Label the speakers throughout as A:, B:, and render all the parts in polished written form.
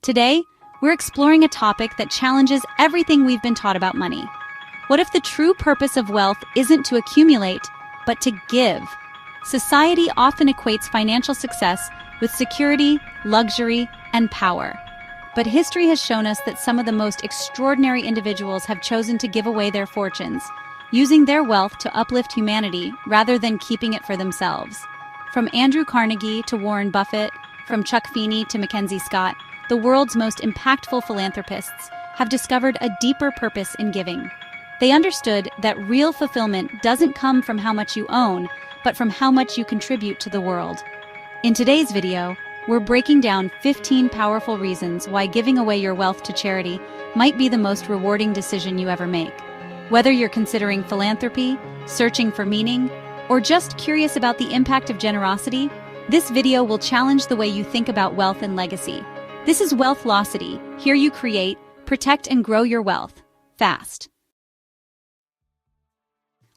A: Today, we're exploring a topic that challenges everything we've been taught about money. What if the true purpose of wealth isn't to accumulate, but to give? Society often equates financial success with security, luxury, and power. But history has shown us that some of the most extraordinary individuals have chosen to give away their fortunes, using their wealth to uplift humanity rather than keeping it for themselves. From Andrew Carnegie to Warren Buffett, from Chuck Feeney to Mackenzie Scott, the world's most impactful philanthropists have discovered a deeper purpose in giving. They understood that real fulfillment doesn't come from how much you own, but from how much you contribute to the world. In today's video, we're breaking down 15 powerful reasons why giving away your wealth to charity might be the most rewarding decision you ever make. Whether you're considering philanthropy, searching for meaning, or just curious about the impact of generosity, this video will challenge the way you think about wealth and legacy. This is Wealthlocity. Here you create, protect, and grow your wealth fast.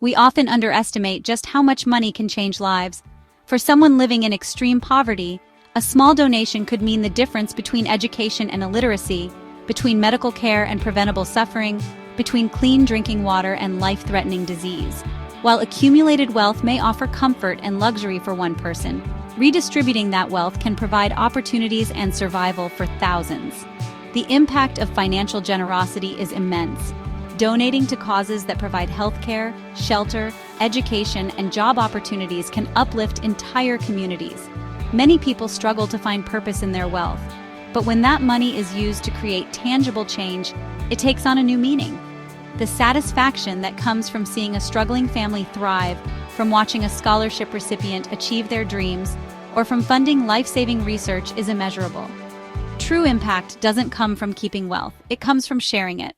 A: We often underestimate just how much money can change lives. For someone living in extreme poverty, a small donation could mean the difference between education and illiteracy, between medical care and preventable suffering, between clean drinking water and life-threatening disease. While accumulated wealth may offer comfort and luxury for one person, redistributing that wealth can provide opportunities and survival for thousands. The impact of financial generosity is immense. Donating to causes that provide healthcare, shelter, education, and job opportunities can uplift entire communities. Many people struggle to find purpose in their wealth, but when that money is used to create tangible change, it takes on a new meaning. The satisfaction that comes from seeing a struggling family thrive, from watching a scholarship recipient achieve their dreams, or from funding life-saving research is immeasurable. True impact doesn't come from keeping wealth, it comes from sharing it.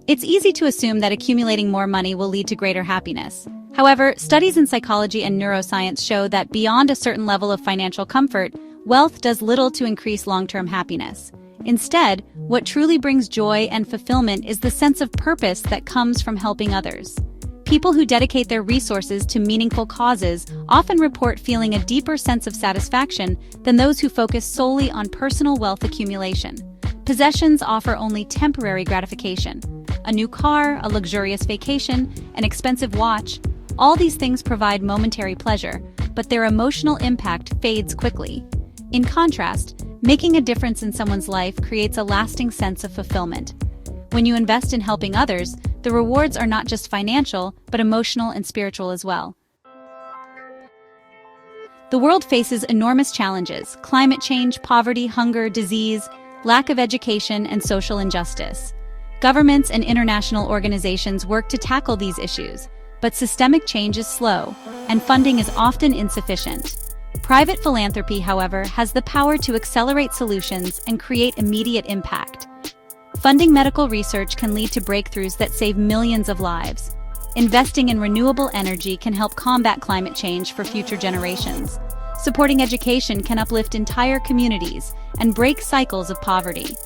A: It's easy to assume that accumulating more money will lead to greater happiness. However, studies in psychology and neuroscience show that beyond a certain level of financial comfort, wealth does little to increase long-term happiness. Instead, what truly brings joy and fulfillment is the sense of purpose that comes from helping others. People who dedicate their resources to meaningful causes often report feeling a deeper sense of satisfaction than those who focus solely on personal wealth accumulation. Possessions offer only temporary gratification. A new car, a luxurious vacation, an expensive watch, all these things provide momentary pleasure, but their emotional impact fades quickly. In contrast, making a difference in someone's life creates a lasting sense of fulfillment. When you invest in helping others, the rewards are not just financial, but emotional and spiritual as well. The world faces enormous challenges: climate change, poverty, hunger, disease, lack of education, and social injustice. Governments and international organizations work to tackle these issues, but systemic change is slow, and funding is often insufficient. Private philanthropy, however, has the power to accelerate solutions and create immediate impact. Funding medical research can lead to breakthroughs that save millions of lives. Investing in renewable energy can help combat climate change for future generations. Supporting education can uplift entire communities and break cycles of poverty.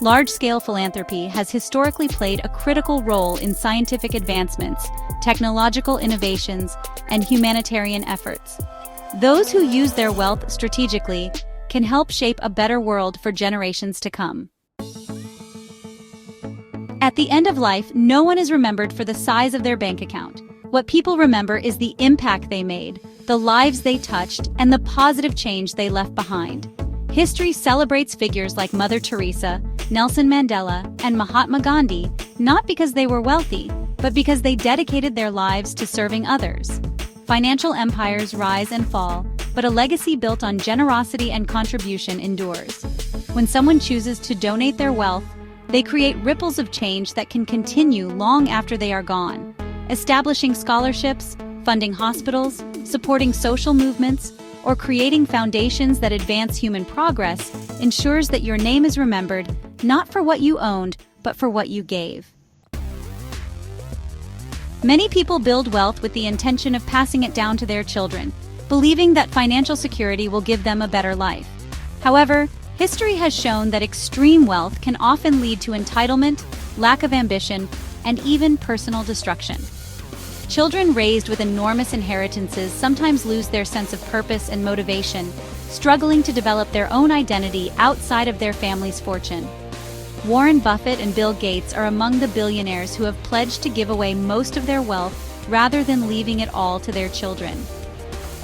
A: Large-scale philanthropy has historically played a critical role in scientific advancements, technological innovations, and humanitarian efforts. Those who use their wealth strategically can help shape a better world for generations to come. At the end of life, no one is remembered for the size of their bank account. What people remember is the impact they made, the lives they touched, and the positive change they left behind. History celebrates figures like Mother Teresa, Nelson Mandela, and Mahatma Gandhi, not because they were wealthy, but because they dedicated their lives to serving others. Financial empires rise and fall, but a legacy built on generosity and contribution endures. When someone chooses to donate their wealth, they create ripples of change that can continue long after they are gone. Establishing scholarships, funding hospitals, supporting social movements, or creating foundations that advance human progress ensures that your name is remembered not for what you owned, but for what you gave. Many people build wealth with the intention of passing it down to their children, believing that financial security will give them a better life. However, history has shown that extreme wealth can often lead to entitlement, lack of ambition, and even personal destruction. Children raised with enormous inheritances sometimes lose their sense of purpose and motivation, struggling to develop their own identity outside of their family's fortune. Warren Buffett and Bill Gates are among the billionaires who have pledged to give away most of their wealth rather than leaving it all to their children.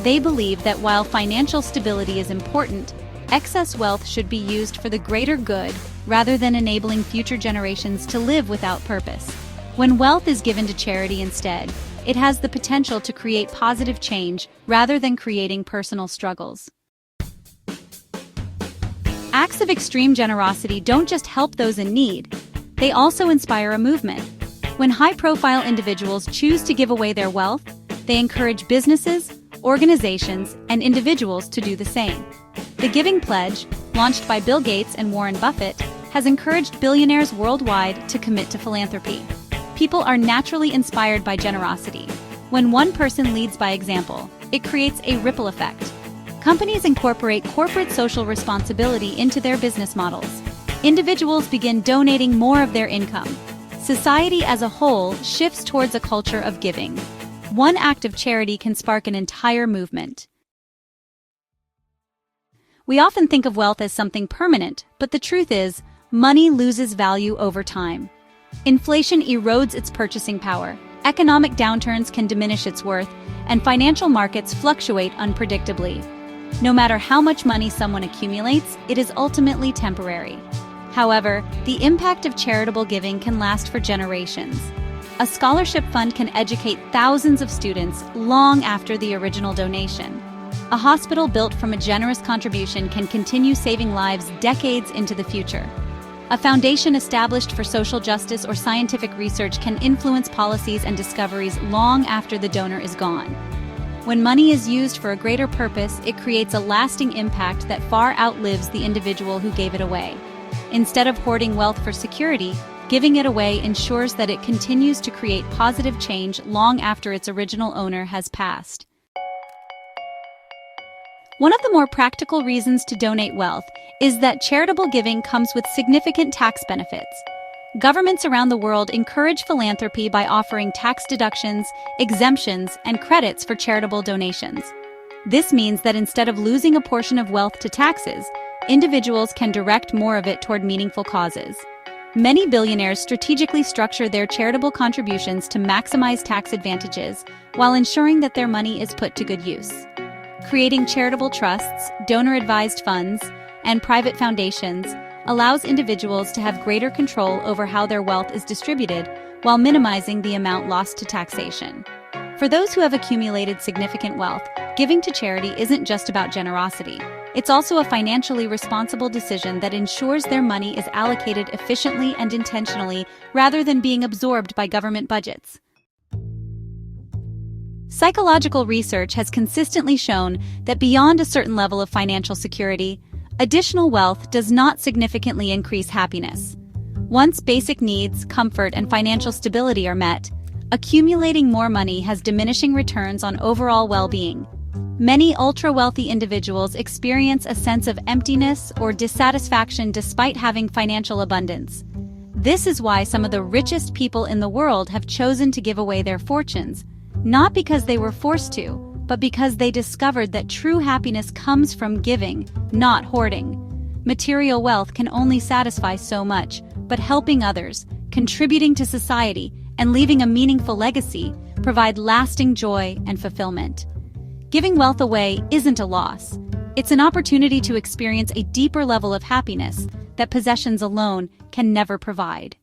A: They believe that while financial stability is important, excess wealth should be used for the greater good rather than enabling future generations to live without purpose. When wealth is given to charity instead, it has the potential to create positive change rather than creating personal struggles. Acts of extreme generosity don't just help those in need, they also inspire a movement. When high-profile individuals choose to give away their wealth, they encourage businesses, organizations, and individuals to do the same. The Giving Pledge, launched by Bill Gates and Warren Buffett, has encouraged billionaires worldwide to commit to philanthropy. People are naturally inspired by generosity. When one person leads by example, it creates a ripple effect. Companies incorporate corporate social responsibility into their business models. Individuals begin donating more of their income. Society as a whole shifts towards a culture of giving. One act of charity can spark an entire movement. We often think of wealth as something permanent, but the truth is, money loses value over time. Inflation erodes its purchasing power, economic downturns can diminish its worth, and financial markets fluctuate unpredictably. No matter how much money someone accumulates, it is ultimately temporary. However, the impact of charitable giving can last for generations. A scholarship fund can educate thousands of students long after the original donation. A hospital built from a generous contribution can continue saving lives decades into the future. A foundation established for social justice or scientific research can influence policies and discoveries long after the donor is gone. When money is used for a greater purpose, it creates a lasting impact that far outlives the individual who gave it away. Instead of hoarding wealth for security, giving it away ensures that it continues to create positive change long after its original owner has passed. One of the more practical reasons to donate wealth is that charitable giving comes with significant tax benefits. Governments around the world encourage philanthropy by offering tax deductions, exemptions, and credits for charitable donations. This means that instead of losing a portion of wealth to taxes, individuals can direct more of it toward meaningful causes. Many billionaires strategically structure their charitable contributions to maximize tax advantages while ensuring that their money is put to good use. Creating charitable trusts, donor-advised funds, and private foundations allows individuals to have greater control over how their wealth is distributed while minimizing the amount lost to taxation. For those who have accumulated significant wealth, giving to charity isn't just about generosity. It's also a financially responsible decision that ensures their money is allocated efficiently and intentionally rather than being absorbed by government budgets. Psychological research has consistently shown that beyond a certain level of financial security, additional wealth does not significantly increase happiness. Once basic needs, comfort, and financial stability are met, accumulating more money has diminishing returns on overall well-being. Many ultra-wealthy individuals experience a sense of emptiness or dissatisfaction despite having financial abundance. This is why some of the richest people in the world have chosen to give away their fortunes, not because they were forced to, but because they discovered that true happiness comes from giving, not hoarding. Material wealth can only satisfy so much, but helping others, contributing to society, and leaving a meaningful legacy provide lasting joy and fulfillment. Giving wealth away isn't a loss. It's an opportunity to experience a deeper level of happiness that possessions alone can never provide.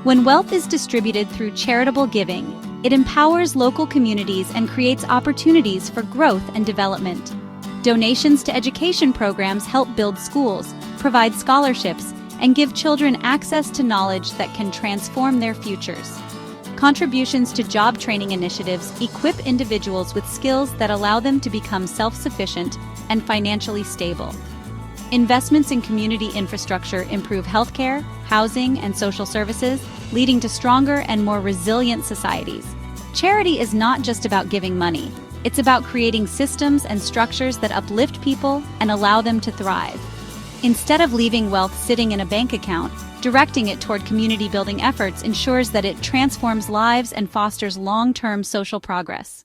A: When wealth is distributed through charitable giving, it empowers local communities and creates opportunities for growth and development. Donations to education programs help build schools, provide scholarships, and give children access to knowledge that can transform their futures. Contributions to job training initiatives equip individuals with skills that allow them to become self-sufficient and financially stable. Investments in community infrastructure improve healthcare, housing, and social services, leading to stronger and more resilient societies. Charity is not just about giving money. It's about creating systems and structures that uplift people and allow them to thrive. Instead of leaving wealth sitting in a bank account, directing it toward community-building efforts ensures that it transforms lives and fosters long-term social progress.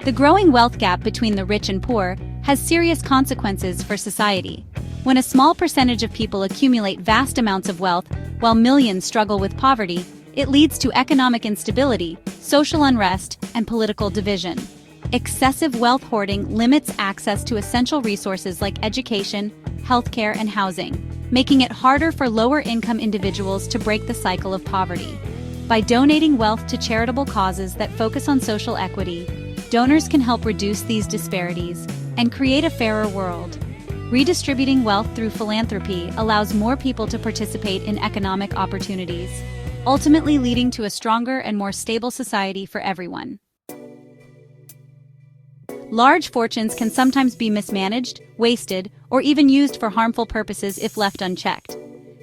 A: The growing wealth gap between the rich and poor has serious consequences for society. When a small percentage of people accumulate vast amounts of wealth while millions struggle with poverty, it leads to economic instability, social unrest, and political division. Excessive wealth hoarding limits access to essential resources like education, healthcare, and housing, making it harder for lower-income individuals to break the cycle of poverty. By donating wealth to charitable causes that focus on social equity, donors can help reduce these disparities and create a fairer world. Redistributing wealth through philanthropy allows more people to participate in economic opportunities, ultimately leading to a stronger and more stable society for everyone. Large fortunes can sometimes be mismanaged, wasted, or even used for harmful purposes if left unchecked.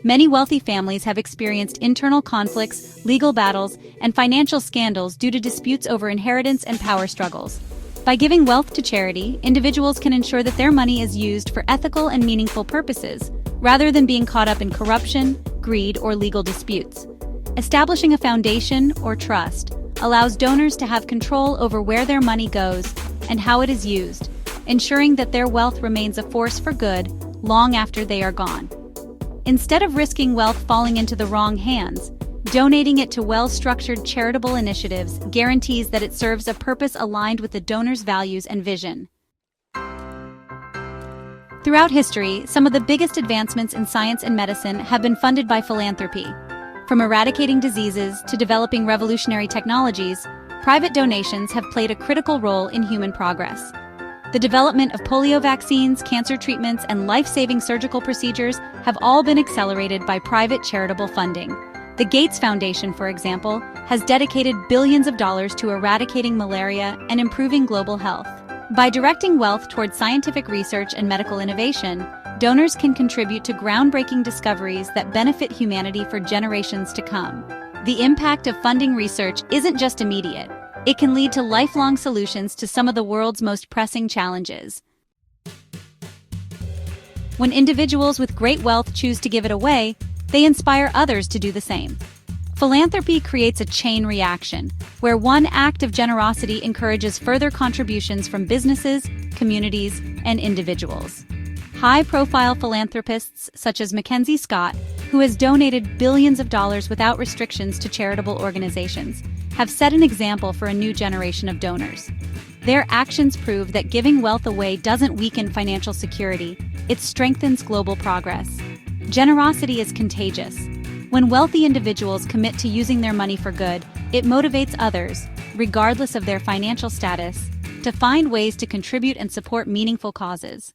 A: Many wealthy families have experienced internal conflicts, legal battles, and financial scandals due to disputes over inheritance and power struggles. By giving wealth to charity, individuals can ensure that their money is used for ethical and meaningful purposes, rather than being caught up in corruption, greed, or legal disputes. Establishing a foundation or trust allows donors to have control over where their money goes and how it is used, ensuring that their wealth remains a force for good long after they are gone. Instead of risking wealth falling into the wrong hands, donating it to well-structured charitable initiatives guarantees that it serves a purpose aligned with the donor's values and vision. Throughout history, some of the biggest advancements in science and medicine have been funded by philanthropy. From eradicating diseases to developing revolutionary technologies, private donations have played a critical role in human progress. The development of polio vaccines, cancer treatments, and life-saving surgical procedures have all been accelerated by private charitable funding. The Gates Foundation, for example, has dedicated billions of dollars to eradicating malaria and improving global health. By directing wealth toward scientific research and medical innovation, donors can contribute to groundbreaking discoveries that benefit humanity for generations to come. The impact of funding research isn't just immediate. It can lead to lifelong solutions to some of the world's most pressing challenges. When individuals with great wealth choose to give it away, they inspire others to do the same. Philanthropy creates a chain reaction, where one act of generosity encourages further contributions from businesses, communities, and individuals. High-profile philanthropists such as Mackenzie Scott, who has donated billions of dollars without restrictions to charitable organizations, have set an example for a new generation of donors. Their actions prove that giving wealth away doesn't weaken financial security, it strengthens global progress. Generosity is contagious. When wealthy individuals commit to using their money for good, it motivates others, regardless of their financial status, to find ways to contribute and support meaningful causes.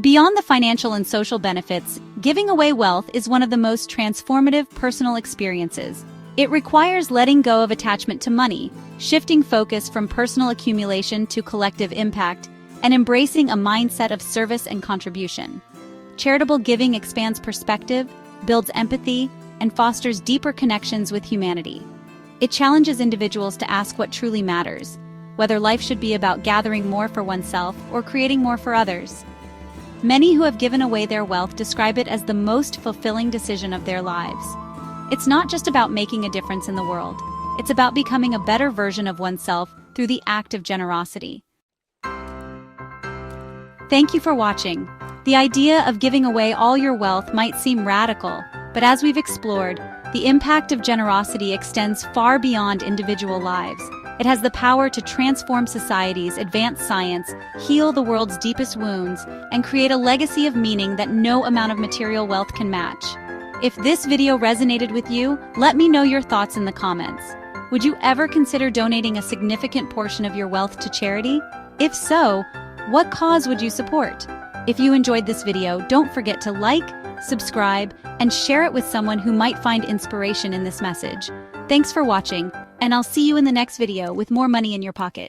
A: Beyond the financial and social benefits, giving away wealth is one of the most transformative personal experiences. It requires letting go of attachment to money, shifting focus from personal accumulation to collective impact, and embracing a mindset of service and contribution. Charitable giving expands perspective, builds empathy, and fosters deeper connections with humanity. It challenges individuals to ask what truly matters, whether life should be about gathering more for oneself or creating more for others. Many who have given away their wealth describe it as the most fulfilling decision of their lives. It's not just about making a difference in the world. It's about becoming a better version of oneself through the act of generosity. Thank you for watching. The idea of giving away all your wealth might seem radical, but as we've explored, the impact of generosity extends far beyond individual lives. It has the power to transform societies, advance science, heal the world's deepest wounds, and create a legacy of meaning that no amount of material wealth can match. If this video resonated with you, let me know your thoughts in the comments. Would you ever consider donating a significant portion of your wealth to charity? If so, what cause would you support? If you enjoyed this video, don't forget to like, subscribe, and share it with someone who might find inspiration in this message. Thanks for watching, and I'll see you in the next video with more money in your pocket.